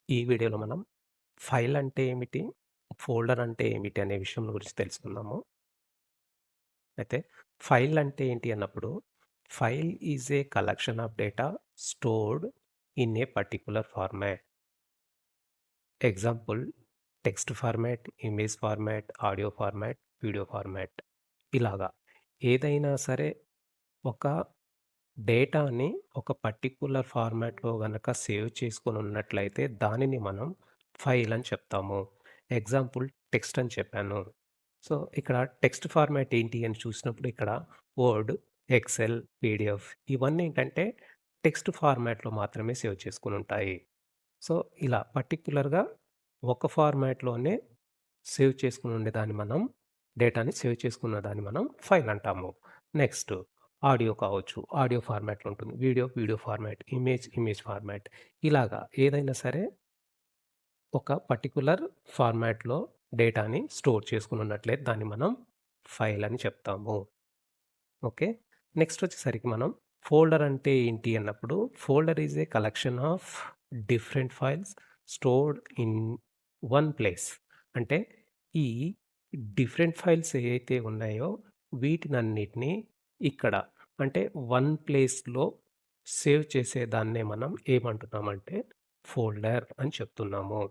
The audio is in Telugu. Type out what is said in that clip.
ఈ వీడియోలో మనం ఫైల్ అంటే ఏమిటి? ఫోల్డర్ అంటే ఏమిటి? అనే విషయం గురించి తెలుసుకుందాము. అయితే ఫైల్ అంటే ఏంటి అన్నప్పుడు, file is a collection of data stored in a particular format. Example text format, image format, audio format, video format. ఇలాగా ఏదైనా సరే ఒక డేటాని ఒక పర్టిక్యులర్ ఫార్మాట్‌లో గనక సేవ్ చేసుకొని ఉన్నట్లయితే దానిని మనం ఫైల్ అని చెప్తాము. ఎగ్జాంపుల్ టెక్స్ట్ అని చెప్పాను. సో, ఇక్కడ టెక్స్ట్ ఫార్మాట్ ఏంటి అని చూసినప్పుడు ఇక్కడ వర్డ్, ఎక్సెల్, పీడీఎఫ్ ఇవన్నీ ఏంటంటే టెక్స్ట్ ఫార్మాట్‌లో మాత్రమే సేవ్ చేసుకొనుంటాయి. సో, ఇలా పర్టిక్యులర్‌గా ఒక ఫార్మాట్‌లోనే సేవ్ చేసుకొని ఉండేదాన్ని మనం డేటాని సేవ్ చేసుకున్న దాన్ని మనం ఫైల్ అంటాము. నెక్స్ట్ ఆడియో కావచ్చు. ఆడియో ఫార్మాట్‌లో ఉంటుంది. వీడియో ఫార్మాట్, ఇమేజ్ ఫార్మాట్ ఇలాగా ఏదైనా సరే ఒక పర్టిక్యులర్ ఫార్మాట్‌లో డేటాని స్టోర్ చేసుకొని ఉన్నట్లయితే దాన్ని మనం ఫైల్ అని చెప్తాము. ఓకే. నెక్స్ట్ వచ్చేసరికి మనం ఫోల్డర్ అంటే ఏంటి అన్నప్పుడు folder is a collection of different files stored in one place. అంటే ఈ డిఫరెంట్ ఫైల్స్ ఏవైతే ఉన్నాయో వీటినన్నిటిని ఇక్కడ అంటే వన్ ప్లేస్‌లో సేవ్ చేసేదాన్నే మనం ఏమంటున్నామంటే ఫోల్డర్ అని చెప్తున్నాము.